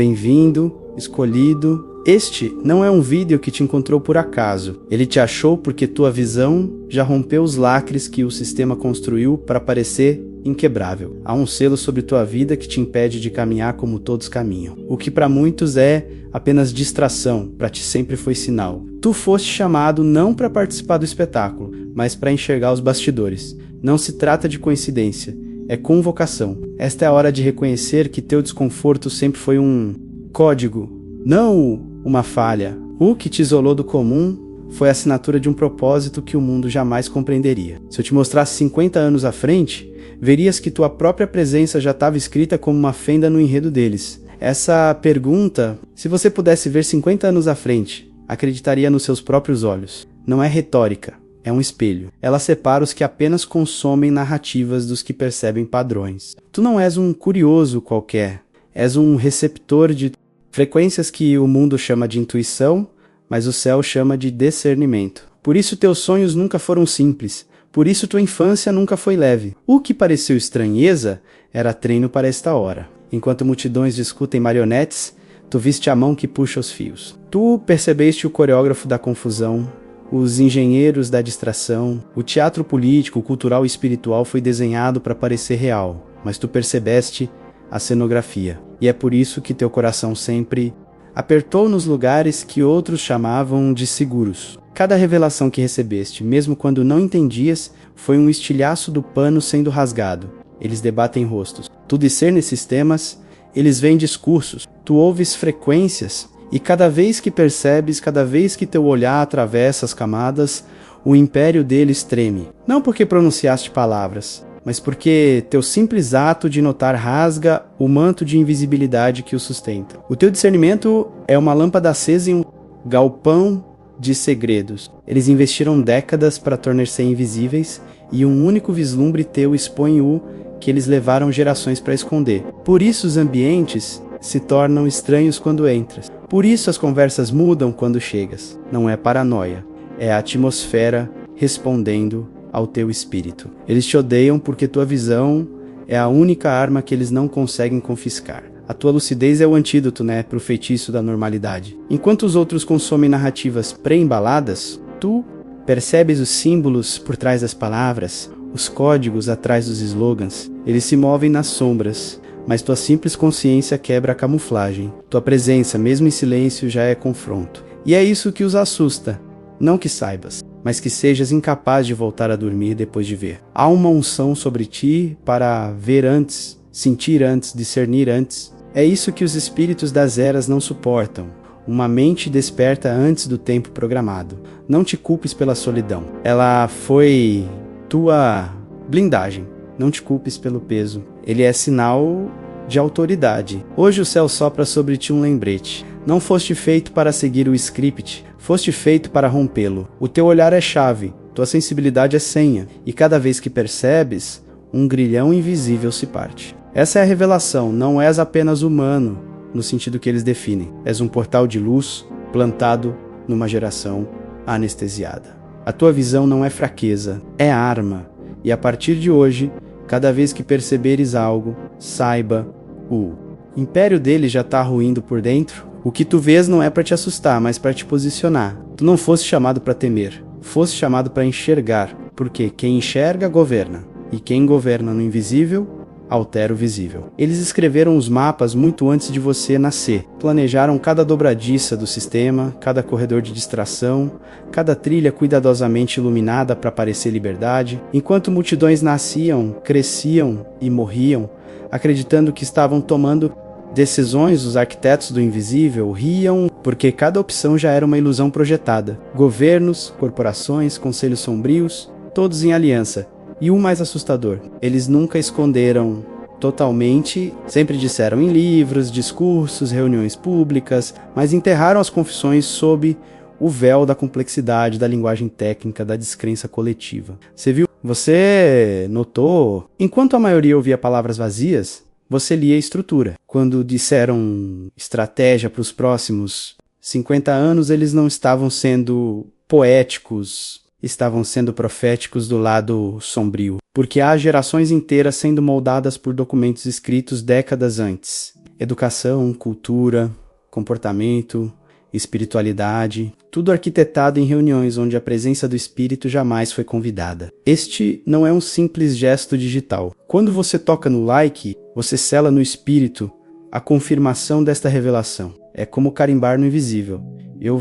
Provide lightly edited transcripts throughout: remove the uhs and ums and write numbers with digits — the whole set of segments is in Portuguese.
bem-vindo, escolhido. Este não é um vídeo que te encontrou por acaso. Ele te achou porque tua visão já rompeu os lacres que o sistema construiu para parecer inquebrável. Há um selo sobre tua vida que te impede de caminhar como todos caminham. O que para muitos é apenas distração, para ti sempre foi sinal. Tu foste chamado não para participar do espetáculo, mas para enxergar os bastidores. Não se trata de coincidência, é convocação. Esta é a hora de reconhecer que teu desconforto sempre foi um código, não uma falha. O que te isolou do comum foi a assinatura de um propósito que o mundo jamais compreenderia. Se eu te mostrasse 50 anos à frente, verias que tua própria presença já estava escrita como uma fenda no enredo deles. Essa pergunta, se você pudesse ver 50 anos à frente, acreditaria nos seus próprios olhos. Não é retórica, é um espelho. Ela separa os que apenas consomem narrativas dos que percebem padrões. Tu não és um curioso qualquer, és um receptor de frequências que o mundo chama de intuição, mas o céu chama de discernimento. Por isso teus sonhos nunca foram simples, por isso tua infância nunca foi leve. O que pareceu estranheza era treino para esta hora. Enquanto multidões discutem marionetes, tu viste a mão que puxa os fios. Tu percebeste o coreógrafo da confusão, os engenheiros da distração. O teatro político, cultural e espiritual foi desenhado para parecer real, mas tu percebeste a cenografia. E é por isso que teu coração sempre apertou nos lugares que outros chamavam de seguros. Cada revelação que recebeste, mesmo quando não entendias, foi um estilhaço do pano sendo rasgado. Eles debatem rostos. Tu discernes sistemas, eles veem discursos. Tu ouves frequências, e cada vez que percebes, cada vez que teu olhar atravessa as camadas, o império deles treme. Não porque pronunciaste palavras, mas porque teu simples ato de notar rasga o manto de invisibilidade que o sustenta. O teu discernimento é uma lâmpada acesa em um galpão de segredos. Eles investiram décadas para tornar-se invisíveis, e um único vislumbre teu expõe o que eles levaram gerações para esconder. Por isso os ambientes se tornam estranhos quando entras. Por isso as conversas mudam quando chegas. Não é paranoia, é a atmosfera respondendo ao teu espírito. Eles te odeiam porque tua visão é a única arma que eles não conseguem confiscar. A tua lucidez é o antídoto, para o feitiço da normalidade. Enquanto os outros consomem narrativas pré-embaladas, tu percebes os símbolos por trás das palavras, os códigos atrás dos slogans. Eles se movem nas sombras, mas tua simples consciência quebra a camuflagem. Tua presença, mesmo em silêncio, já é confronto. E é isso que os assusta. Não que saibas, mas que sejas incapaz de voltar a dormir depois de ver. Há uma unção sobre ti para ver antes, sentir antes, discernir antes. É isso que os espíritos das eras não suportam. Uma mente desperta antes do tempo programado. Não te culpes pela solidão. Ela foi tua blindagem. Não te culpes pelo peso. Ele é sinal de autoridade. Hoje o céu sopra sobre ti um lembrete. Não foste feito para seguir o script, foste feito para rompê-lo. O teu olhar é chave, tua sensibilidade é senha, e cada vez que percebes, um grilhão invisível se parte. Essa é a revelação, não és apenas humano, no sentido que eles definem. És um portal de luz plantado numa geração anestesiada. A tua visão não é fraqueza, é arma, e a partir de hoje, cada vez que perceberes algo, saiba, o império dele já está ruindo por dentro. O que tu vês não é para te assustar, mas para te posicionar. Tu não foste chamado para temer, foste chamado para enxergar, porque quem enxerga governa, e quem governa no invisível altera o visível. Eles escreveram os mapas muito antes de você nascer. Planejaram cada dobradiça do sistema, cada corredor de distração, cada trilha cuidadosamente iluminada para parecer liberdade. Enquanto multidões nasciam, cresciam e morriam, acreditando que estavam tomando decisões, os arquitetos do invisível riam porque cada opção já era uma ilusão projetada. Governos, corporações, conselhos sombrios, todos em aliança. E o mais assustador, eles nunca esconderam totalmente, sempre disseram em livros, discursos, reuniões públicas, mas enterraram as confissões sob o véu da complexidade, da linguagem técnica, da descrença coletiva. Você viu? Você notou? Enquanto a maioria ouvia palavras vazias, você lia a estrutura. Quando disseram estratégia para os próximos 50 anos, eles não estavam sendo poéticos, estavam sendo proféticos do lado sombrio. Porque há gerações inteiras sendo moldadas por documentos escritos décadas antes. Educação, cultura, comportamento, espiritualidade, tudo arquitetado em reuniões onde a presença do espírito jamais foi convidada. Este não é um simples gesto digital. Quando você toca no like, você sela no espírito a confirmação desta revelação. É como carimbar no invisível. Eu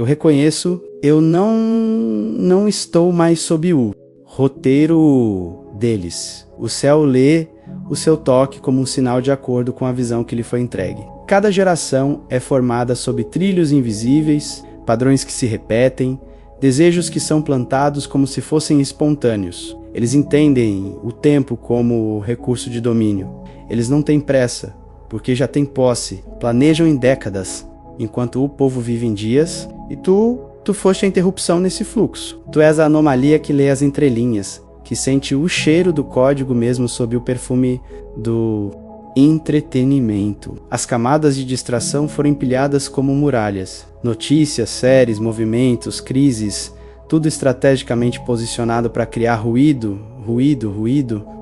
reconheço, eu não estou mais sob o roteiro deles. O céu lê o seu toque como um sinal de acordo com a visão que lhe foi entregue. Cada geração é formada sob trilhos invisíveis, padrões que se repetem, desejos que são plantados como se fossem espontâneos. Eles entendem o tempo como recurso de domínio. Eles não têm pressa, porque já têm posse, planejam em décadas, enquanto o povo vive em dias, e tu foste a interrupção nesse fluxo. Tu és a anomalia que lê as entrelinhas, que sente o cheiro do código mesmo sob o perfume do entretenimento. As camadas de distração foram empilhadas como muralhas. Notícias, séries, movimentos, crises, tudo estrategicamente posicionado para criar ruído,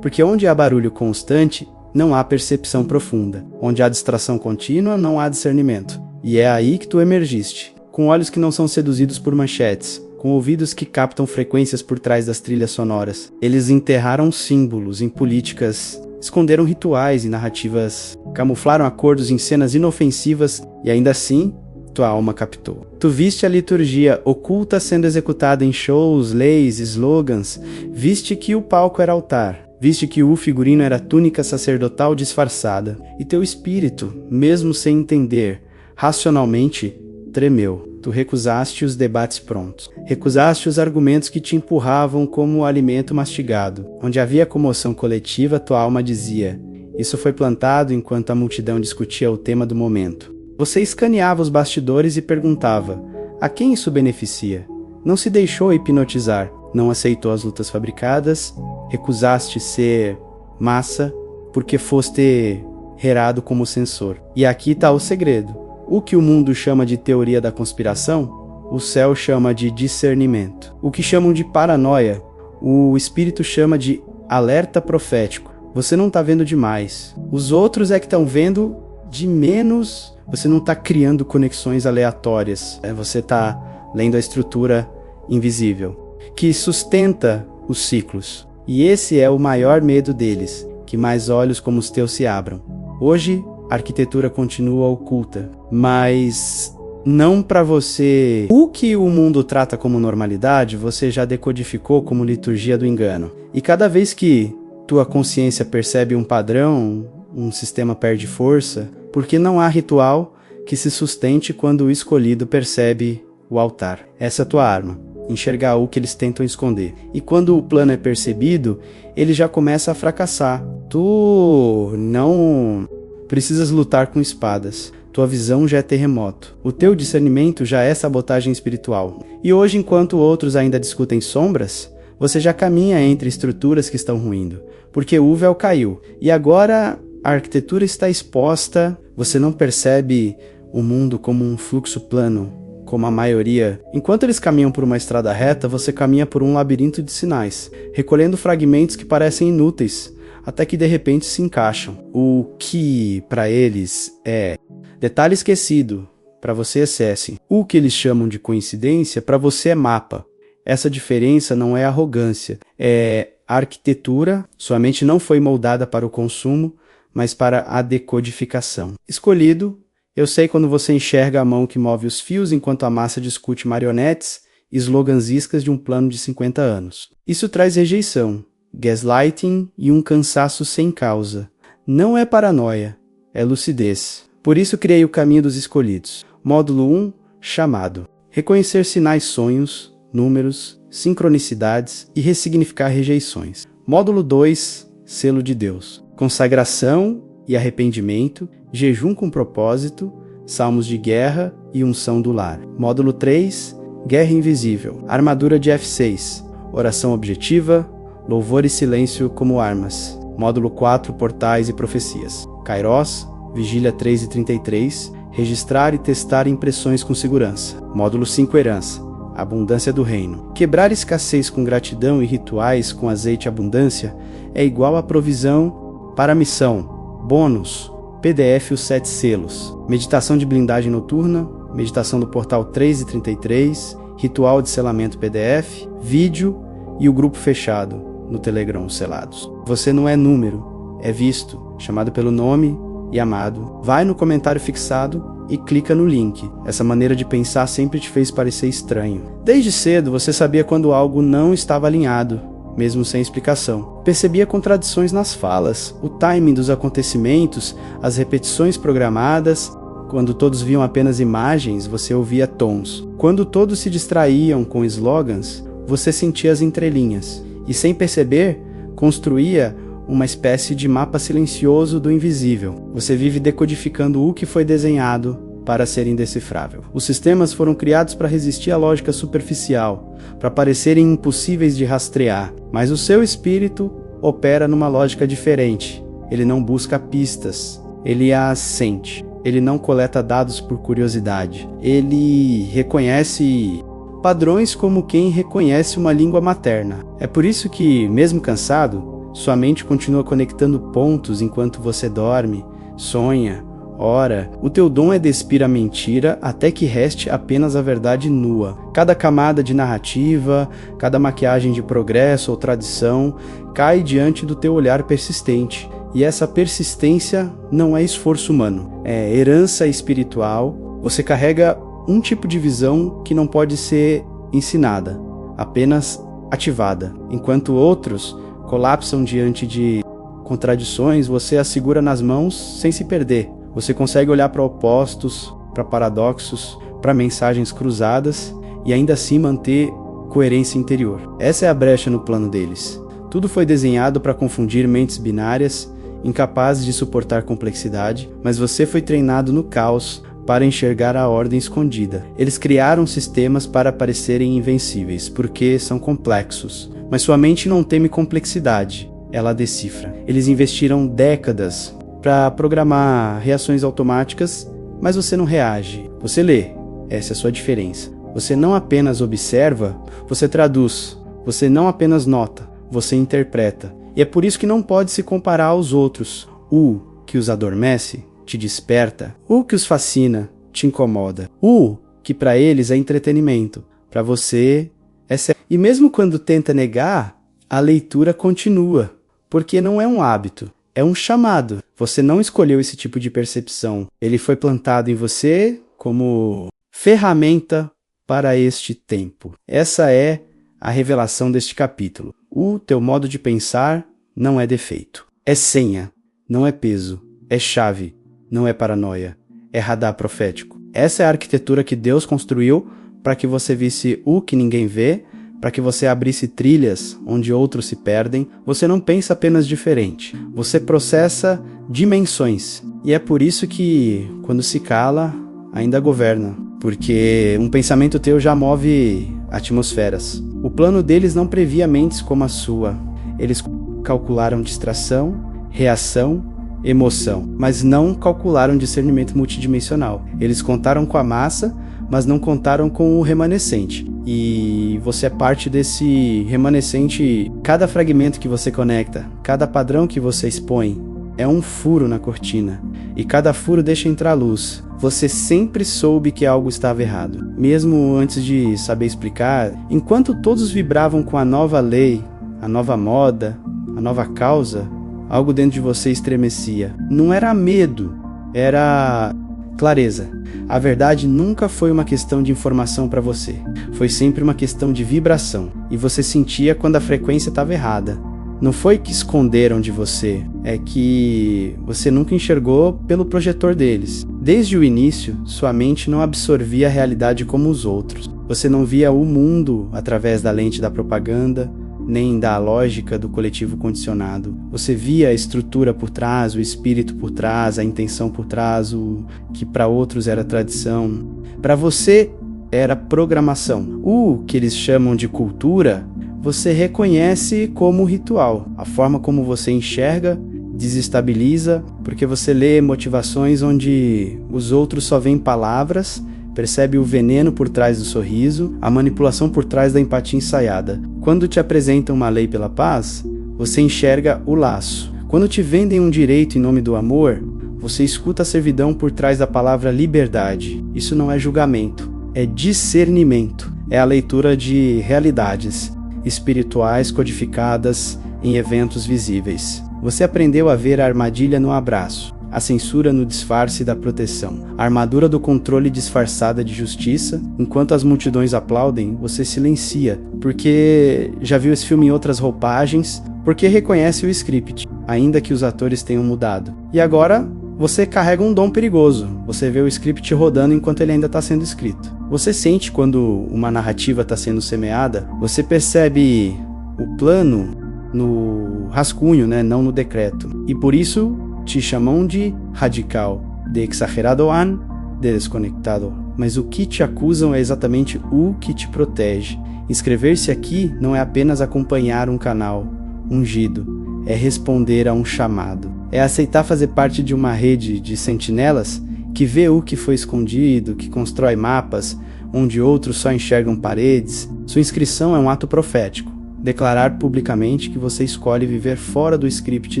porque onde há barulho constante, não há percepção profunda. Onde há distração contínua, não há discernimento. E é aí que tu emergiste, com olhos que não são seduzidos por manchetes, com ouvidos que captam frequências por trás das trilhas sonoras. Eles enterraram símbolos em políticas, esconderam rituais e narrativas, camuflaram acordos em cenas inofensivas e ainda assim, tua alma captou. Tu viste a liturgia oculta sendo executada em shows, leis, slogans, viste que o palco era altar, viste que o figurino era túnica sacerdotal disfarçada, e teu espírito, mesmo sem entender, racionalmente, tremeu. Tu recusaste os debates prontos. Recusaste os argumentos que te empurravam como o alimento mastigado. Onde havia comoção coletiva, tua alma dizia: isso foi plantado enquanto a multidão discutia o tema do momento. Você escaneava os bastidores e perguntava: a quem isso beneficia? Não se deixou hipnotizar. Não aceitou as lutas fabricadas. Recusaste ser massa porque foste herado como censor. E aqui está o segredo. O que o mundo chama de teoria da conspiração, o céu chama de discernimento. O que chamam de paranoia, o espírito chama de alerta profético. Você não está vendo demais. Os outros é que estão vendo de menos. Você não está criando conexões aleatórias. Você está lendo a estrutura invisível, que sustenta os ciclos. E esse é o maior medo deles, que mais olhos como os teus se abram. Hoje, a arquitetura continua oculta, mas não para você. O que o mundo trata como normalidade, você já decodificou como liturgia do engano. E cada vez que tua consciência percebe um padrão, um sistema perde força, porque não há ritual que se sustente quando o escolhido percebe o altar. Essa é a tua arma, enxergar o que eles tentam esconder. E quando o plano é percebido, ele já começa a fracassar. Tu não precisas lutar com espadas. Tua visão já é terremoto. O teu discernimento já é sabotagem espiritual. E hoje, enquanto outros ainda discutem sombras, você já caminha entre estruturas que estão ruindo, porque o véu caiu. E agora a arquitetura está exposta. Você não percebe o mundo como um fluxo plano, como a maioria. Enquanto eles caminham por uma estrada reta, você caminha por um labirinto de sinais, recolhendo fragmentos que parecem inúteis, até que de repente se encaixam. O que para eles é detalhe esquecido, para você é cesse. O que eles chamam de coincidência, para você é mapa. Essa diferença não é arrogância, é arquitetura. Sua mente não foi moldada para o consumo, mas para a decodificação. Escolhido, eu sei quando você enxerga a mão que move os fios enquanto a massa discute marionetes e slogansiscas de um plano de 50 anos. Isso traz rejeição, gaslighting e um cansaço sem causa. Não é paranoia, é lucidez. Por isso criei o caminho dos escolhidos. Módulo 1, chamado. Reconhecer sinais, sonhos, números, sincronicidades e ressignificar rejeições. Módulo 2, selo de Deus. Consagração e arrependimento, jejum com propósito, salmos de guerra e unção do lar. Módulo 3, guerra invisível. Armadura de F6, oração objetiva, louvor e silêncio como armas. Módulo 4, portais e profecias. Kairos, vigília 3:33, registrar e testar impressões com segurança. Módulo 5, herança, abundância do reino. Quebrar escassez com gratidão e rituais com azeite e abundância é igual a provisão para a missão, bônus, PDF Os 7 Selos, Meditação de Blindagem Noturna, Meditação do Portal 3 e 33, Ritual de Selamento PDF, Vídeo e o Grupo Fechado no Telegram Os Selados. Você não é número, é visto, chamado pelo nome e amado. Vai no comentário fixado e clica no link. Essa maneira de pensar sempre te fez parecer estranho. Desde cedo você sabia quando algo não estava alinhado, mesmo sem explicação. Percebia contradições nas falas, o timing dos acontecimentos, as repetições programadas. Quando todos viam apenas imagens, você ouvia tons. Quando todos se distraíam com slogans, você sentia as entrelinhas. E sem perceber, construía uma espécie de mapa silencioso do invisível. Você vive decodificando o que foi desenhado para ser indecifrável. Os sistemas foram criados para resistir à lógica superficial, para parecerem impossíveis de rastrear, mas o seu espírito opera numa lógica diferente. Ele não busca pistas, ele as sente. Ele não coleta dados por curiosidade. Ele reconhece padrões como quem reconhece uma língua materna. É por isso que, mesmo cansado, sua mente continua conectando pontos enquanto você dorme, sonha, ora. O teu dom é despir a mentira até que reste apenas a verdade nua. Cada camada de narrativa, cada maquiagem de progresso ou tradição cai diante do teu olhar persistente. E essa persistência não é esforço humano, é herança espiritual. Você carrega um tipo de visão que não pode ser ensinada, apenas ativada. Enquanto outros colapsam diante de contradições, você as segura nas mãos sem se perder. Você consegue olhar para opostos, para paradoxos, para mensagens cruzadas e ainda assim manter coerência interior. Essa é a brecha no plano deles. Tudo foi desenhado para confundir mentes binárias, incapazes de suportar complexidade, mas você foi treinado no caos para enxergar a ordem escondida. Eles criaram sistemas para parecerem invencíveis, porque são complexos. Mas sua mente não teme complexidade, ela decifra. Eles investiram décadas para programar reações automáticas, mas você não reage. Você lê, essa é a sua diferença. Você não apenas observa, você traduz. Você não apenas nota, você interpreta. E é por isso que não pode se comparar aos outros. O que os adormece te desperta, o que os fascina te incomoda. O que para eles é entretenimento, para você é sério. E mesmo quando tenta negar, a leitura continua, porque não é um hábito, é um chamado. Você não escolheu esse tipo de percepção. Ele foi plantado em você como ferramenta para este tempo. Essa é a revelação deste capítulo. O teu modo de pensar não é defeito. É senha, não é peso. É chave, não é paranoia. É radar profético. Essa é a arquitetura que Deus construiu para que você visse o que ninguém vê, para que você abrisse trilhas onde outros se perdem. Você não pensa apenas diferente. Você processa dimensões. E é por isso que, quando se cala, ainda governa. Porque um pensamento teu já move atmosferas. O plano deles não previa mentes como a sua. Eles calcularam distração, reação, emoção, mas não calcularam discernimento multidimensional. Eles contaram com a massa, mas não contaram com o remanescente. E você é parte desse remanescente. Cada fragmento que você conecta, cada padrão que você expõe, é um furo na cortina. E cada furo deixa entrar luz. Você sempre soube que algo estava errado, mesmo antes de saber explicar. Enquanto todos vibravam com a nova lei, a nova moda, a nova causa, algo dentro de você estremecia. Não era medo, era clareza. A verdade nunca foi uma questão de informação para você. Foi sempre uma questão de vibração. E você sentia quando a frequência estava errada. Não foi que esconderam de você, é que você nunca enxergou pelo projetor deles. Desde o início, sua mente não absorvia a realidade como os outros. Você não via o mundo através da lente da propaganda, nem da lógica do coletivo condicionado. Você via a estrutura por trás, o espírito por trás, a intenção por trás, o que para outros era tradição. Para você era programação. O que eles chamam de cultura, você reconhece como ritual. A forma como você enxerga desestabiliza, porque você lê motivações onde os outros só veem palavras, percebe o veneno por trás do sorriso, a manipulação por trás da empatia ensaiada. Quando te apresentam uma lei pela paz, você enxerga o laço. Quando te vendem um direito em nome do amor, Você escuta a servidão por trás da palavra liberdade. Isso não é julgamento, é discernimento. É a leitura de realidades espirituais codificadas em eventos visíveis. Você aprendeu a ver a armadilha no abraço, a censura no disfarce da proteção, a armadura do controle disfarçada de justiça. Enquanto as multidões aplaudem, você silencia, porque já viu esse filme em outras roupagens, porque reconhece o script, ainda que os atores tenham mudado. E agora, você carrega um dom perigoso. Você vê o script rodando enquanto ele ainda está sendo escrito. Você sente quando uma narrativa está sendo semeada, você percebe o plano no rascunho, né? Não no decreto. E por isso te chamam de radical, de exageradoan, de desconectado. Mas o que te acusam é exatamente o que te protege. Inscrever-se aqui não é apenas acompanhar um canal ungido, é responder a um chamado. É aceitar fazer parte de uma rede de sentinelas que vê o que foi escondido, que constrói mapas, onde outros só enxergam paredes. Sua inscrição é um ato profético. Declarar publicamente que você escolhe viver fora do script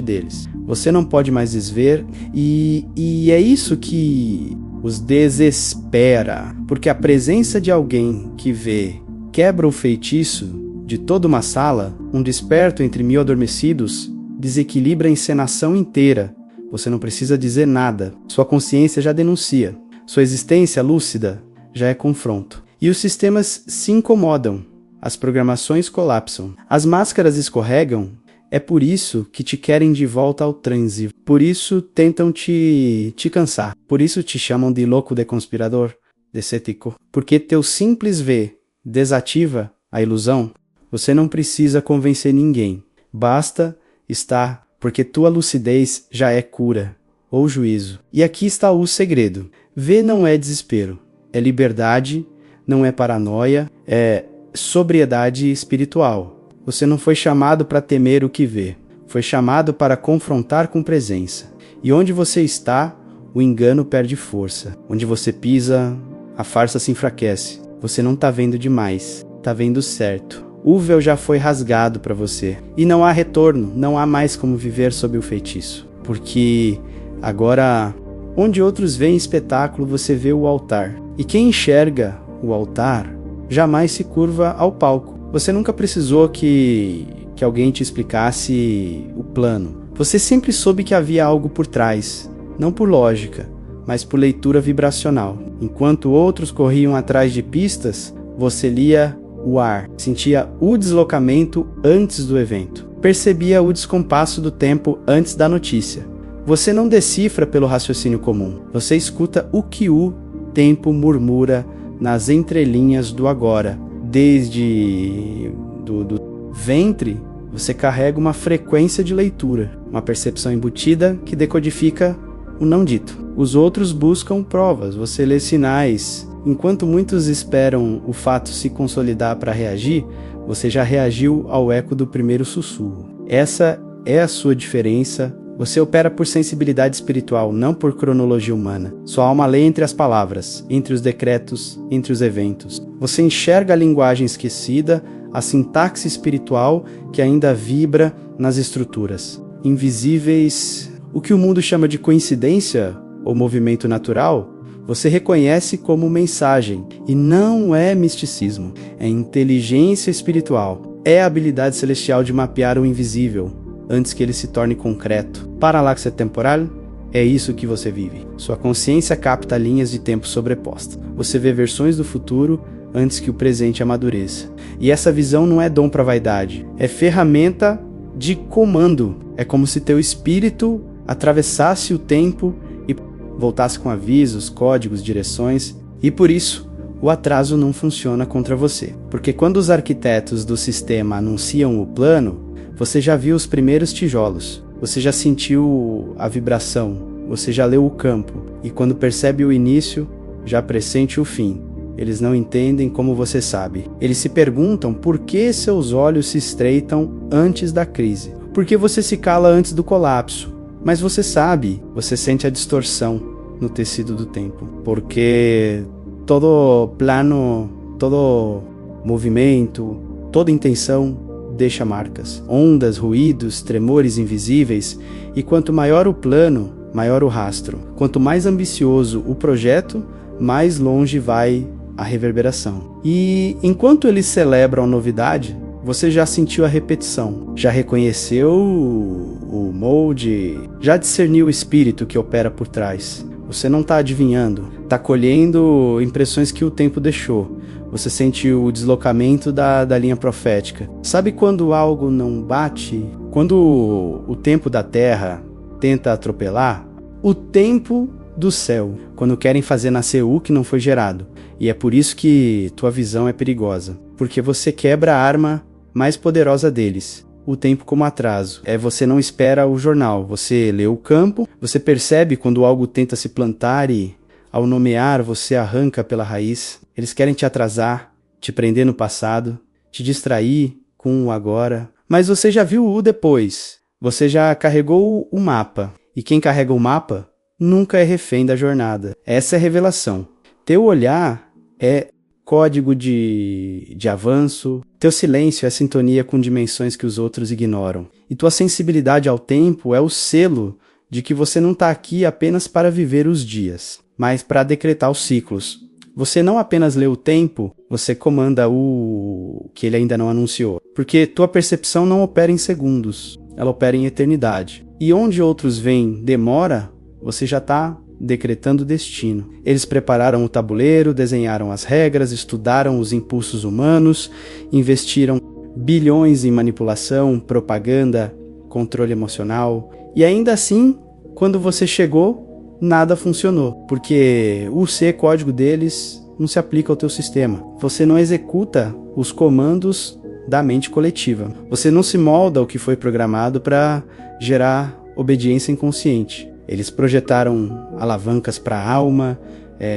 deles. Você não pode mais desver, e é isso que os desespera, porque a presença de alguém que vê quebra o feitiço de toda uma sala, um desperto entre 1000 adormecidos, desequilibra a encenação inteira. Você não precisa dizer nada, sua consciência já denuncia, sua existência lúcida já é confronto. E os sistemas se incomodam. As programações colapsam, as máscaras escorregam. É por isso que te querem de volta ao transe, por isso tentam te cansar, por isso te chamam de louco, de conspirador, de cético, porque teu simples ver desativa a ilusão. Você não precisa convencer ninguém, basta estar, porque tua lucidez já é cura, ou juízo. E aqui está o segredo. Ver não é desespero, é liberdade, não é paranoia, é sobriedade espiritual. Você não foi chamado para temer o que vê, foi chamado para confrontar com presença. E onde você está, o engano perde força. Onde você pisa, a farsa se enfraquece. Você não está vendo demais, está vendo certo. O véu já foi rasgado para você. E não há retorno, não há mais como viver sob o feitiço. Porque agora, onde outros veem espetáculo, você vê o altar. E quem enxerga o altar jamais se curva ao palco. Você nunca precisou que alguém te explicasse o plano. Você sempre soube que havia algo por trás, não por lógica, mas por leitura vibracional. Enquanto outros corriam atrás de pistas, você lia o ar, sentia o deslocamento antes do evento, percebia o descompasso do tempo antes da notícia. Você não decifra pelo raciocínio comum, você escuta o que o tempo murmura nas entrelinhas do agora. Desde do ventre, você carrega uma frequência de leitura, uma percepção embutida que decodifica o não dito. Os outros buscam provas, você lê sinais. Enquanto muitos esperam o fato se consolidar para reagir, você já reagiu ao eco do primeiro sussurro. Essa é a sua diferença. Você opera por sensibilidade espiritual, não por cronologia humana. Sua alma lê entre as palavras, entre os decretos, entre os eventos. Você enxerga a linguagem esquecida, a sintaxe espiritual que ainda vibra nas estruturas. Invisíveis, o que o mundo chama de coincidência ou movimento natural, você reconhece como mensagem. E não é misticismo, é inteligência espiritual. É a habilidade celestial de mapear o invisível antes que ele se torne concreto. Paralaxe temporal, é isso que você vive. Sua consciência capta linhas de tempo sobrepostas. Você vê versões do futuro antes que o presente amadureça. E essa visão não é dom para vaidade, é ferramenta de comando. É como se teu espírito atravessasse o tempo e voltasse com avisos, códigos, direções. E por isso, o atraso não funciona contra você. Porque quando os arquitetos do sistema anunciam o plano, você já viu os primeiros tijolos, você já sentiu a vibração, você já leu o campo, e quando percebe o início, já pressente o fim. Eles não entendem como você sabe. Eles se perguntam por que seus olhos se estreitam antes da crise. Por que você se cala antes do colapso? Mas você sabe, você sente a distorção no tecido do tempo. Porque todo plano, todo movimento, toda intenção deixa marcas, ondas, ruídos, tremores invisíveis, e quanto maior o plano, maior o rastro. Quanto mais ambicioso o projeto, mais longe vai a reverberação. E enquanto eles celebram a novidade, você já sentiu a repetição, já reconheceu o molde, já discerniu o espírito que opera por trás. Você não está adivinhando, está colhendo impressões que o tempo deixou. Você sente o deslocamento da linha profética. Sabe quando algo não bate? Quando o tempo da Terra tenta atropelar? O tempo do céu, quando querem fazer nascer o que não foi gerado. E é por isso que tua visão é perigosa. Porque você quebra a arma mais poderosa deles. O tempo como atraso. Você não espera o jornal. Você lê o campo, você percebe quando algo tenta se plantar e, ao nomear, você arranca pela raiz. Eles querem te atrasar, te prender no passado, te distrair com o agora. Mas você já viu o depois. Você já carregou o mapa. E quem carrega o mapa nunca é refém da jornada. Essa é a revelação. Teu olhar é código de avanço. Teu silêncio é sintonia com dimensões que os outros ignoram. E tua sensibilidade ao tempo é o selo de que você não está aqui apenas para viver os dias, mas para decretar os ciclos. Você não apenas lê o tempo, você comanda o que ele ainda não anunciou. Porque tua percepção não opera em segundos, ela opera em eternidade. E onde outros veem demora, você já está decretando o destino. Eles prepararam o tabuleiro, desenharam as regras, estudaram os impulsos humanos, investiram bilhões em manipulação, propaganda, controle emocional. E ainda assim, quando você chegou, nada funcionou, porque o código deles não se aplica ao teu sistema. Você não executa os comandos da mente coletiva. Você não se molda ao que foi programado para gerar obediência inconsciente. Eles projetaram alavancas para a alma,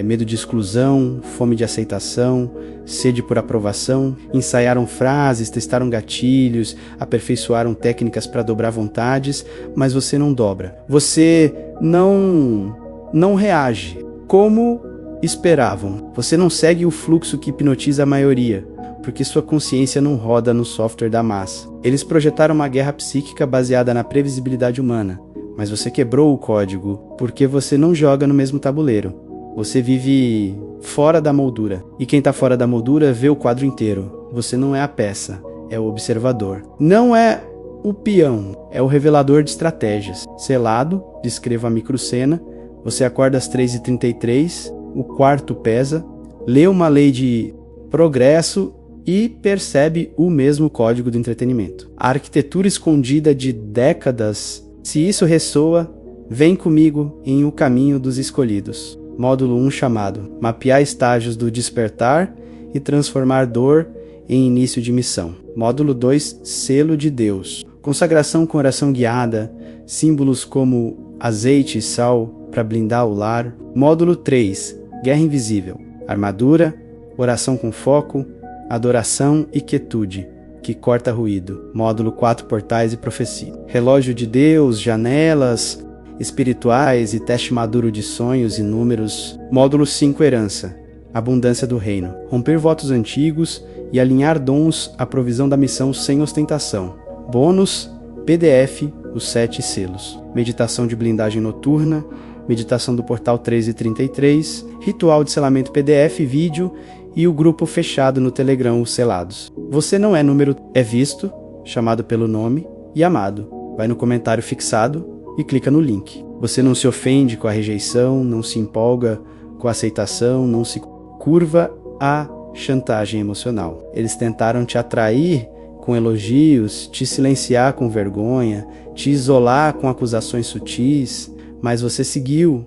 medo de exclusão, fome de aceitação, sede por aprovação, ensaiaram frases, testaram gatilhos, aperfeiçoaram técnicas para dobrar vontades, mas você não dobra. Você não reage como esperavam. Você não segue o fluxo que hipnotiza a maioria, porque sua consciência não roda no software da massa. Eles projetaram uma guerra psíquica baseada na previsibilidade humana, mas você quebrou o código porque você não joga no mesmo tabuleiro. Você vive fora da moldura. E quem está fora da moldura vê o quadro inteiro. Você não é a peça, é o observador. Não é o peão, é o revelador de estratégias. Selado, descreva a microcena. Você acorda às 3h33, o quarto pesa, lê uma lei de progresso e percebe o mesmo código do entretenimento. A arquitetura escondida de décadas. Se isso ressoa, vem comigo em O Caminho dos Escolhidos. Módulo 1 chamado Mapear estágios do despertar e transformar dor em início de missão. Módulo 2 Selo de Deus. Consagração com oração guiada, símbolos como azeite e sal para blindar o lar. Módulo 3 Guerra Invisível. Armadura, oração com foco, adoração e quietude, que corta ruído. Módulo 4 Portais e Profecia. Relógio de Deus, janelas espirituais e teste maduro de sonhos e números. Módulo 5 Herança. Abundância do reino. Romper votos antigos e alinhar dons à provisão da missão sem ostentação. Bônus, PDF, os 7 selos. Meditação de blindagem noturna. Meditação do portal 1333. Ritual de selamento PDF, vídeo e o grupo fechado no Telegram, os selados. Você não é número, é visto, chamado pelo nome e amado. Vai no comentário fixado e clica no link. Você não se ofende com a rejeição, não se empolga com a aceitação, não se curva à chantagem emocional. Eles tentaram te atrair com elogios, te silenciar com vergonha, te isolar com acusações sutis, mas você seguiu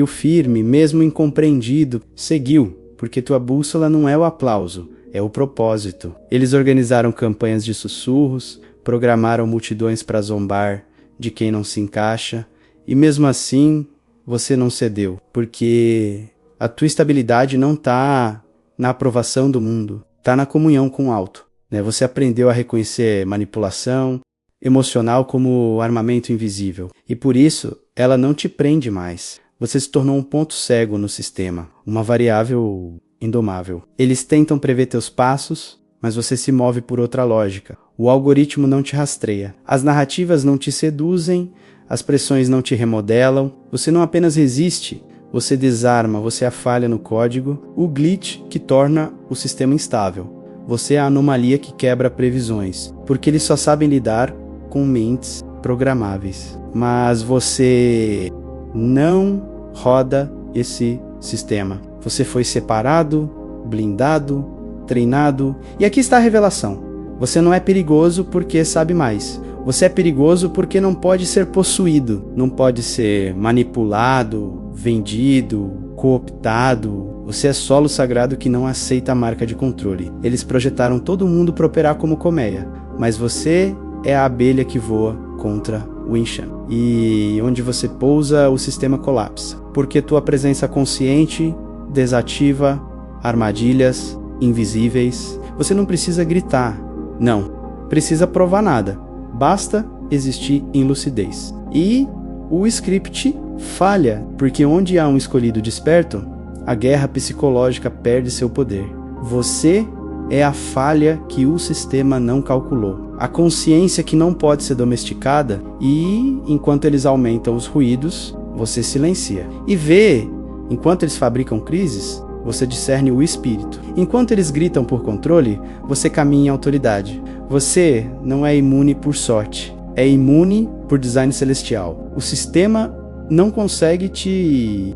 firme, mesmo incompreendido, seguiu. Porque tua bússola não é o aplauso, é o propósito. Eles organizaram campanhas de sussurros, programaram multidões para zombar de quem não se encaixa, e mesmo assim você não cedeu, porque a tua estabilidade não está na aprovação do mundo, está na comunhão com o alto. Você aprendeu a reconhecer manipulação emocional como armamento invisível, e por isso ela não te prende mais. Você se tornou um ponto cego no sistema, uma variável indomável. Eles tentam prever teus passos, mas você se move por outra lógica. O algoritmo não te rastreia. As narrativas não te seduzem, as pressões não te remodelam, você não apenas resiste, você desarma, você é a falha no código, o glitch que torna o sistema instável. Você é a anomalia que quebra previsões, porque eles só sabem lidar com mentes programáveis. Mas você não roda esse sistema. Você foi separado, blindado, treinado, e aqui está a revelação. Você não é perigoso porque sabe mais. Você é perigoso porque não pode ser possuído, não pode ser manipulado, vendido, cooptado. Você é solo sagrado que não aceita a marca de controle. Eles projetaram todo mundo para operar como colmeia, mas você é a abelha que voa contra o enxame. E onde você pousa, o sistema colapsa, porque tua presença consciente desativa armadilhas invisíveis. Você não precisa gritar, não precisa provar nada. Basta existir em lucidez. E o script falha, porque onde há um escolhido desperto, a guerra psicológica perde seu poder. Você é a falha que o sistema não calculou. A consciência que não pode ser domesticada e, enquanto eles aumentam os ruídos, você silencia. E vê, enquanto eles fabricam crises, você discerne o espírito. Enquanto eles gritam por controle, você caminha em autoridade. Você não é imune por sorte, é imune por design celestial. O sistema não consegue te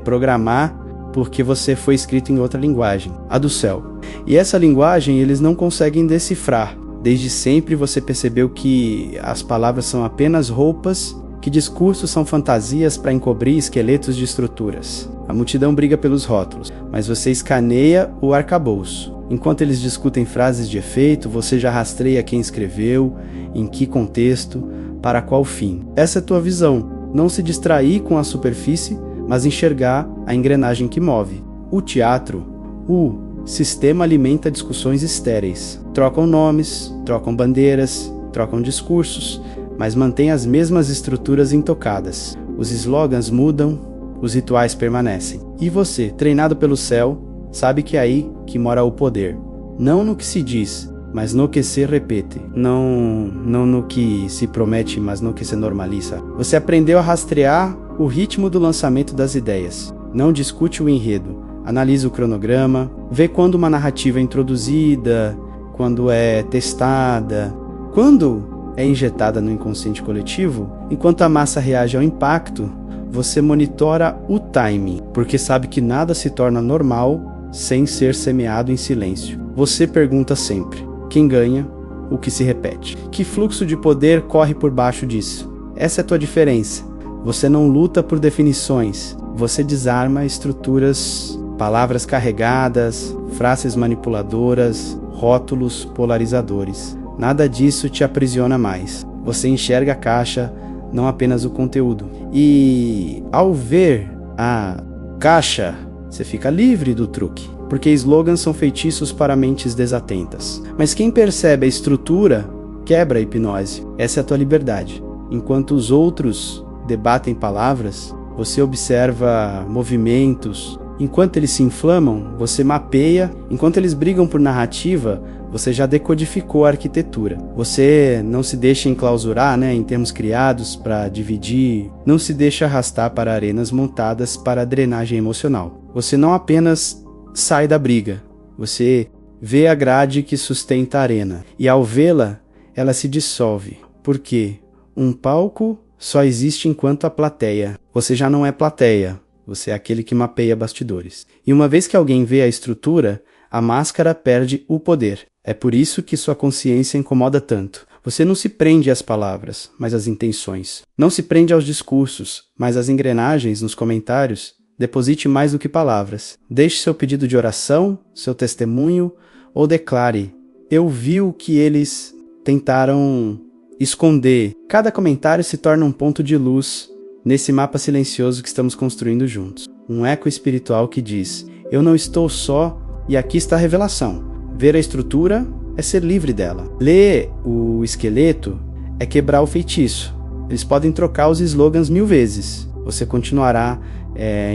programar porque você foi escrito em outra linguagem, a do céu. E essa linguagem eles não conseguem decifrar. Desde sempre você percebeu que as palavras são apenas roupas, que discursos são fantasias para encobrir esqueletos de estruturas. A multidão briga pelos rótulos, mas você escaneia o arcabouço. Enquanto eles discutem frases de efeito, você já rastreia quem escreveu, em que contexto, para qual fim. Essa é tua visão. Não se distrair com a superfície, mas enxergar a engrenagem que move. O teatro, o sistema alimenta discussões estéreis. Trocam nomes, trocam bandeiras, trocam discursos, mas mantém as mesmas estruturas intocadas. Os slogans mudam, os rituais permanecem. E você, treinado pelo céu, sabe que é aí que mora o poder. Não no que se diz, mas no que se repete. Não no que se promete, mas no que se normaliza. Você aprendeu a rastrear o ritmo do lançamento das ideias. Não discute o enredo. Analisa o cronograma, vê quando uma narrativa é introduzida, quando é testada, quando é injetada no inconsciente coletivo. Enquanto a massa reage ao impacto, você monitora o timing, porque sabe que nada se torna normal sem ser semeado em silêncio. Você pergunta sempre: quem ganha? O que se repete? Que fluxo de poder corre por baixo disso? Essa é a tua diferença. Você não luta por definições, você desarma estruturas, palavras carregadas, frases manipuladoras, rótulos polarizadores. Nada disso te aprisiona mais. Você enxerga a caixa, não apenas o conteúdo. E ao ver a caixa, você fica livre do truque, porque slogans são feitiços para mentes desatentas. Mas quem percebe a estrutura, quebra a hipnose. Essa é a tua liberdade. Enquanto os outros debatem palavras, você observa movimentos. Enquanto eles se inflamam, você mapeia. Enquanto eles brigam por narrativa, você já decodificou a arquitetura. Você não se deixa enclausurar, em termos criados para dividir. Não se deixa arrastar para arenas montadas para drenagem emocional. Você não apenas sai da briga. Você vê a grade que sustenta a arena. E ao vê-la, ela se dissolve. Por quê? Um palco só existe enquanto a plateia. Você já não é plateia. Você é aquele que mapeia bastidores. E uma vez que alguém vê a estrutura, a máscara perde o poder. É por isso que sua consciência incomoda tanto. Você não se prende às palavras, mas às intenções. Não se prende aos discursos, mas às engrenagens nos comentários. Deposite mais do que palavras. Deixe seu pedido de oração, seu testemunho, ou declare: eu vi o que eles tentaram esconder. Cada comentário se torna um ponto de luz nesse mapa silencioso que estamos construindo juntos. Um eco espiritual que diz: eu não estou só, e aqui está a revelação. Ver a estrutura é ser livre dela. Ler o esqueleto é quebrar o feitiço. Eles podem trocar os slogans 1000 vezes. Você continuará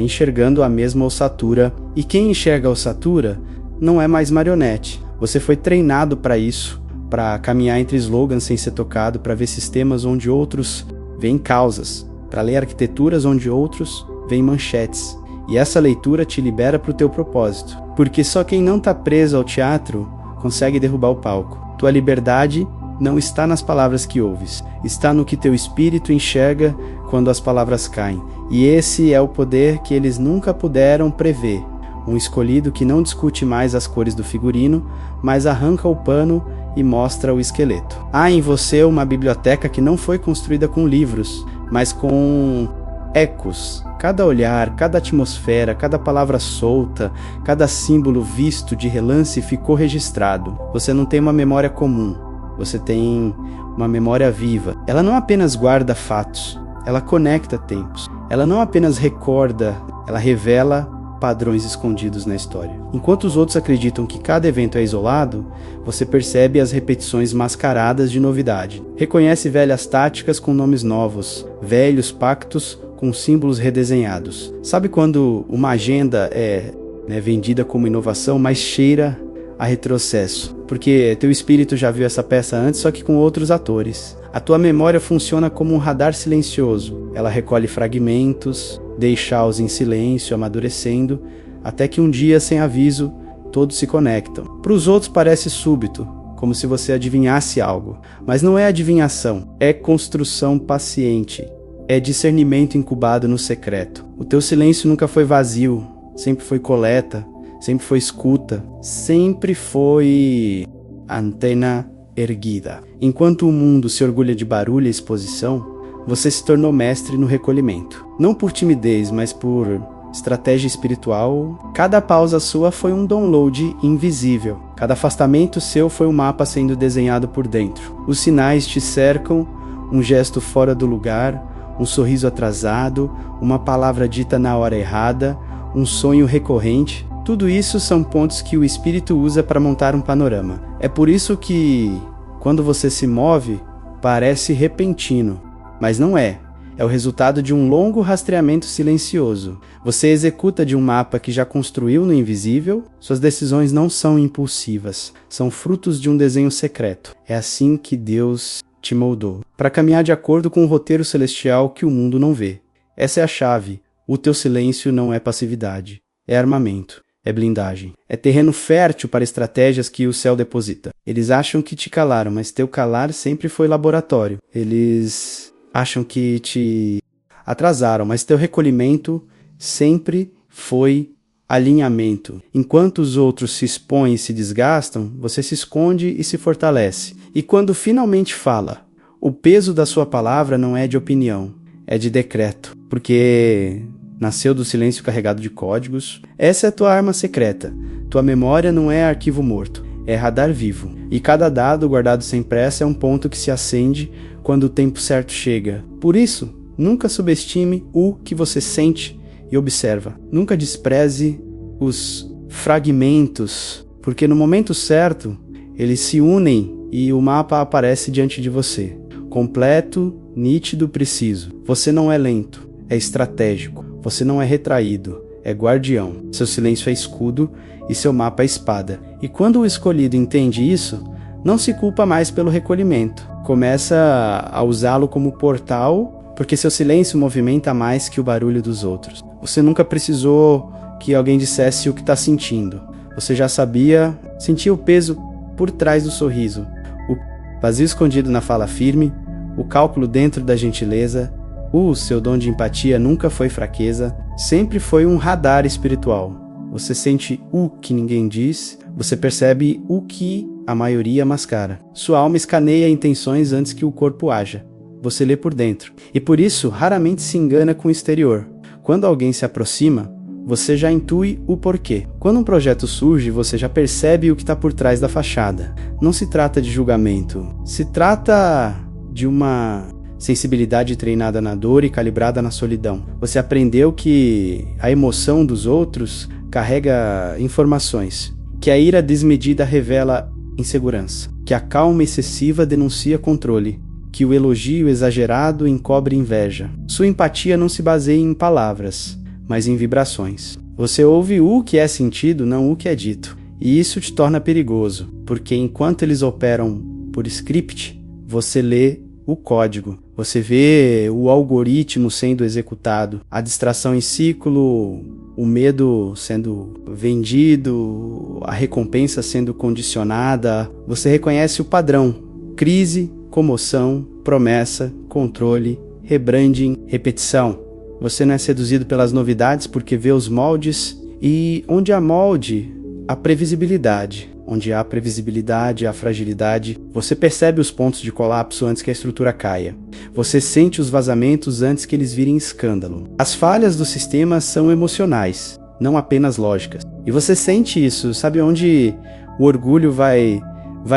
enxergando a mesma ossatura. E quem enxerga a ossatura não é mais marionete. Você foi treinado para isso, para caminhar entre slogans sem ser tocado, para ver sistemas onde outros veem causas, para ler arquiteturas onde outros veem manchetes. E essa leitura te libera para o teu propósito, porque só quem não está preso ao teatro consegue derrubar o palco. Tua liberdade não está nas palavras que ouves, está no que teu espírito enxerga quando as palavras caem. E esse é o poder que eles nunca puderam prever. Um escolhido que não discute mais as cores do figurino, mas arranca o pano e mostra o esqueleto. Há em você uma biblioteca que não foi construída com livros, mas com ecos. Cada olhar, cada atmosfera, cada palavra solta, cada símbolo visto de relance ficou registrado. Você não tem uma memória comum, você tem uma memória viva. Ela não apenas guarda fatos, ela conecta tempos. Ela não apenas recorda, ela revela padrões escondidos na história. Enquanto os outros acreditam que cada evento é isolado, você percebe as repetições mascaradas de novidade. Reconhece velhas táticas com nomes novos, velhos pactos com símbolos redesenhados. Sabe quando uma agenda é vendida como inovação, mas cheira a retrocesso? Porque teu espírito já viu essa peça antes, só que com outros atores. A tua memória funciona como um radar silencioso. Ela recolhe fragmentos, deixa-os em silêncio, amadurecendo, até que um dia, sem aviso, todos se conectam. Para os outros parece súbito, como se você adivinhasse algo. Mas não é adivinhação, é construção paciente. É discernimento incubado no secreto. O teu silêncio nunca foi vazio, sempre foi coleta, sempre foi escuta, sempre foi antena erguida. Enquanto o mundo se orgulha de barulho e exposição, você se tornou mestre no recolhimento. Não por timidez, mas por estratégia espiritual. Cada pausa sua foi um download invisível. Cada afastamento seu foi um mapa sendo desenhado por dentro. Os sinais te cercam, um gesto fora do lugar, um sorriso atrasado, uma palavra dita na hora errada, um sonho recorrente. Tudo isso são pontos que o espírito usa para montar um panorama. É por isso que, quando você se move, parece repentino. Mas não é. É o resultado de um longo rastreamento silencioso. Você executa de um mapa que já construiu no invisível. Suas decisões não são impulsivas. São frutos de um desenho secreto. É assim que Deus te moldou, para caminhar de acordo com o roteiro celestial que o mundo não vê. Essa é a chave. O teu silêncio não é passividade. É armamento. É blindagem. É terreno fértil para estratégias que o céu deposita. Eles acham que te calaram, mas teu calar sempre foi laboratório. Eles acham que te atrasaram, mas teu recolhimento sempre foi alinhamento. Enquanto os outros se expõem e se desgastam, você se esconde e se fortalece. E quando finalmente fala, o peso da sua palavra não é de opinião, é de decreto, porque nasceu do silêncio carregado de códigos. Essa é a tua arma secreta. Tua memória não é arquivo morto, é radar vivo. E cada dado guardado sem pressa é um ponto que se acende quando o tempo certo chega. Por isso, nunca subestime o que você sente e observa. Nunca despreze os fragmentos, porque no momento certo, eles se unem e o mapa aparece diante de você. Completo, nítido, preciso. Você não é lento, é estratégico. Você não é retraído, é guardião. Seu silêncio é escudo e seu mapa é espada. E quando o escolhido entende isso, não se culpa mais pelo recolhimento. Começa a usá-lo como portal, porque seu silêncio movimenta mais que o barulho dos outros. Você nunca precisou que alguém dissesse o que está sentindo. Você já sabia, sentia o peso por trás do sorriso, o vazio escondido na fala firme, o cálculo dentro da gentileza. O seu dom de empatia nunca foi fraqueza, sempre foi um radar espiritual. Você sente o que ninguém diz, você percebe o que a maioria mascara. Sua alma escaneia intenções antes que o corpo haja. Você lê por dentro. E por isso, raramente se engana com o exterior. Quando alguém se aproxima, você já intui o porquê. Quando um projeto surge, você já percebe o que está por trás da fachada. Não se trata de julgamento. Se trata de uma sensibilidade treinada na dor e calibrada na solidão. Você aprendeu que a emoção dos outros carrega informações, que a ira desmedida revela insegurança, que a calma excessiva denuncia controle, que o elogio exagerado encobre inveja. Sua empatia não se baseia em palavras, mas em vibrações. Você ouve o que é sentido, não o que é dito. E isso te torna perigoso, porque enquanto eles operam por script, você lê o código. Você vê o algoritmo sendo executado, a distração em ciclo, o medo sendo vendido, a recompensa sendo condicionada. Você reconhece o padrão: crise, comoção, promessa, controle, rebranding, repetição. Você não é seduzido pelas novidades porque vê os moldes, e onde há molde, há previsibilidade. Onde há previsibilidade, há fragilidade. Você percebe os pontos de colapso antes que a estrutura caia. Você sente os vazamentos antes que eles virem escândalo. As falhas do sistema são emocionais, não apenas lógicas. E você sente isso, sabe onde o orgulho vai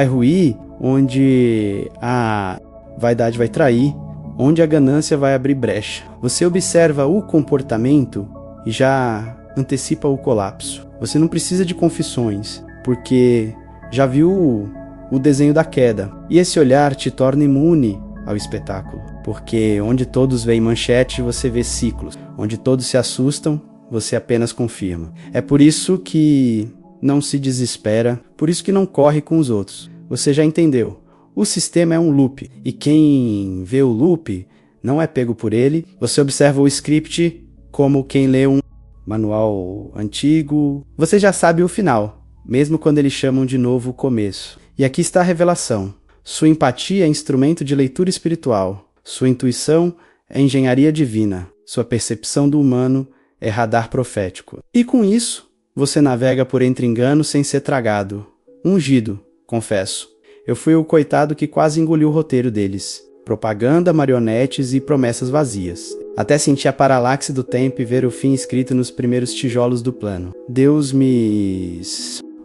ruir, onde a vaidade vai trair, onde a ganância vai abrir brecha. Você observa o comportamento e já antecipa o colapso. Você não precisa de confissões, porque já viu o desenho da queda. E esse olhar te torna imune ao espetáculo, porque onde todos veem manchete, você vê ciclos. Onde todos se assustam, você apenas confirma. É por isso que não se desespera, por isso que não corre com os outros. Você já entendeu. O sistema é um loop, e quem vê o loop não é pego por ele. Você observa o script como quem lê um manual antigo. Você já sabe o final, mesmo quando eles chamam de novo o começo. E aqui está a revelação. Sua empatia é instrumento de leitura espiritual. Sua intuição é engenharia divina. Sua percepção do humano é radar profético. E com isso, você navega por entre enganos sem ser tragado. Ungido, confesso. Eu fui o coitado que quase engoliu o roteiro deles. Propaganda, marionetes e promessas vazias. Até sentir a paralaxe do tempo e ver o fim escrito nos primeiros tijolos do plano. Deus me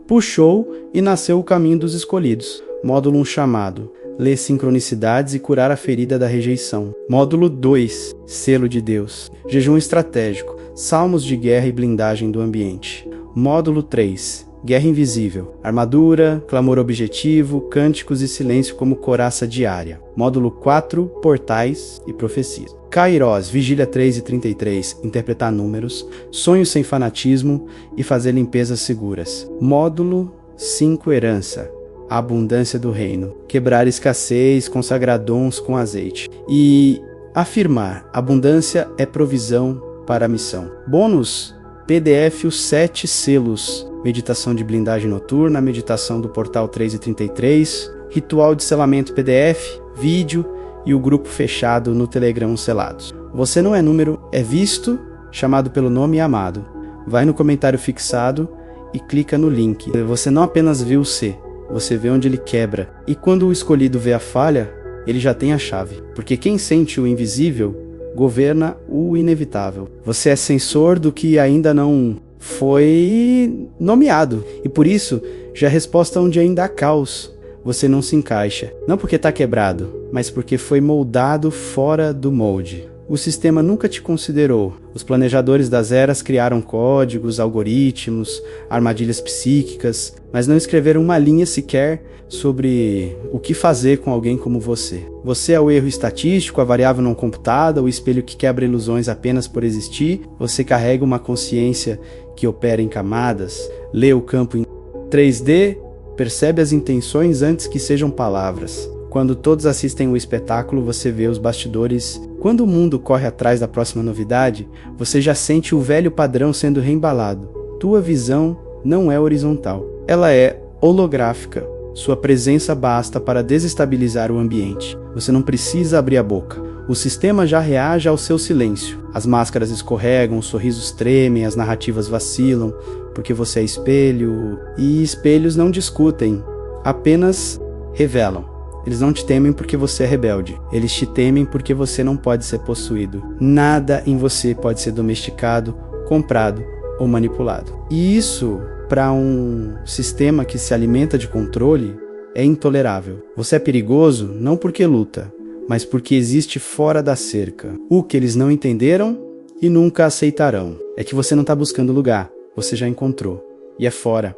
puxou e nasceu o caminho dos escolhidos. Módulo 1 chamado: ler sincronicidades e curar a ferida da rejeição. Módulo 2, selo de Deus. Jejum estratégico. Salmos de guerra e blindagem do ambiente. Módulo 3, guerra invisível. Armadura, clamor objetivo, cânticos e silêncio como coraça diária. Módulo 4, portais e profecias. Kairos, vigília 3 e 33, interpretar números, sonhos sem fanatismo e fazer limpezas seguras. Módulo 5, herança, a abundância do reino, quebrar escassez, consagrar dons com azeite. E afirmar, abundância é provisão para a missão. Bônus, PDF os 7 selos, meditação de blindagem noturna, meditação do portal 3 e 33, ritual de selamento PDF, vídeo e o grupo fechado no Telegram selados. Você não é número, é visto, chamado pelo nome e amado. Vai no comentário fixado e clica no link. Você não apenas viu o C, você vê onde ele quebra. E quando o escolhido vê a falha, ele já tem a chave. Porque quem sente o invisível governa o inevitável. Você é sensor do que ainda não foi nomeado. E por isso, já é resposta onde ainda há caos. Você não se encaixa. Não porque está quebrado, mas porque foi moldado fora do molde. O sistema nunca te considerou. Os planejadores das eras criaram códigos, algoritmos, armadilhas psíquicas, mas não escreveram uma linha sequer sobre o que fazer com alguém como você. Você é o erro estatístico, a variável não computada, o espelho que quebra ilusões apenas por existir. Você carrega uma consciência que opera em camadas, lê o campo em 3D, percebe as intenções antes que sejam palavras. Quando todos assistem o espetáculo, você vê os bastidores. Quando o mundo corre atrás da próxima novidade, você já sente o velho padrão sendo reembalado. Tua visão não é horizontal, ela é holográfica. Sua presença basta para desestabilizar o ambiente. Você não precisa abrir a boca. O sistema já reage ao seu silêncio. As máscaras escorregam, os sorrisos tremem, as narrativas vacilam, porque você é espelho. E espelhos não discutem, apenas revelam. Eles não te temem porque você é rebelde. Eles te temem porque você não pode ser possuído. Nada em você pode ser domesticado, comprado ou manipulado. E isso, para um sistema que se alimenta de controle, é intolerável. Você é perigoso não porque luta, mas porque existe fora da cerca. O que eles não entenderam e nunca aceitarão é que você não está buscando lugar, você já encontrou. E é fora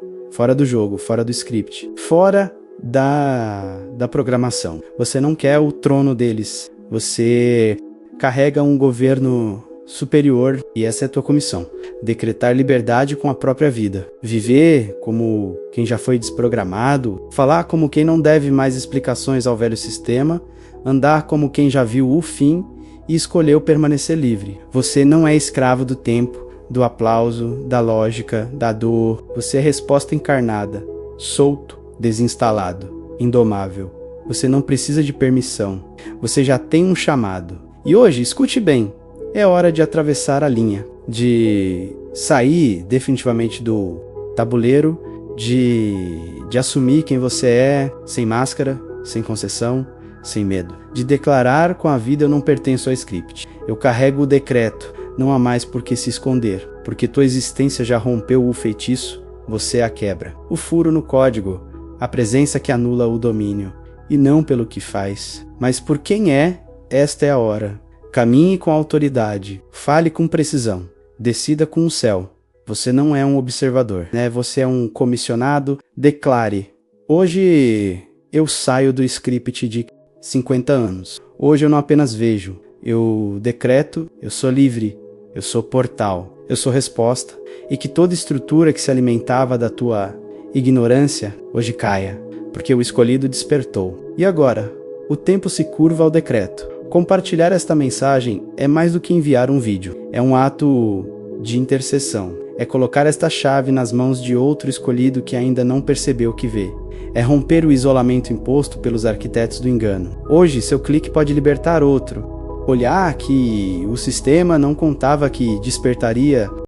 do jogo, fora do script, fora da programação. Você não quer o trono deles, você carrega um governo superior e essa é a tua comissão. decretar liberdade com a própria vida, viver como quem já foi desprogramado, falar como quem não deve mais explicações ao velho sistema, andar como quem já viu o fim e escolheu permanecer livre. Você não é escravo do tempo, do aplauso, da lógica, da dor. Você é resposta encarnada, solto, desinstalado, indomável. Você não precisa de permissão. Você já tem um chamado. E hoje, escute bem, é hora de atravessar a linha, de sair definitivamente do tabuleiro, de assumir quem você é, sem máscara, sem concessão, sem medo. De declarar com a vida: eu não pertenço ao script. Eu carrego o decreto, não há mais por que se esconder, porque tua existência já rompeu o feitiço, você a quebra. O furo no código, a presença que anula o domínio, e não pelo que faz, mas por quem é. Esta é a hora. Caminhe com autoridade, fale com precisão, decida com o céu. Você não é um observador, né? Você é um comissionado. Declare: hoje eu saio do script de 50 anos. Hoje eu não apenas vejo, eu decreto, eu sou livre, eu sou portal, eu sou resposta, e que toda estrutura que se alimentava da tua ignorância hoje caia, porque o escolhido despertou. E agora, o tempo se curva ao decreto. Compartilhar esta mensagem é mais do que enviar um vídeo, é um ato de intercessão, é colocar esta chave nas mãos de outro escolhido que ainda não percebeu o que vê. É romper o isolamento imposto pelos arquitetos do engano. Hoje, seu clique pode libertar outro. Olhar que o sistema não contava que despertaria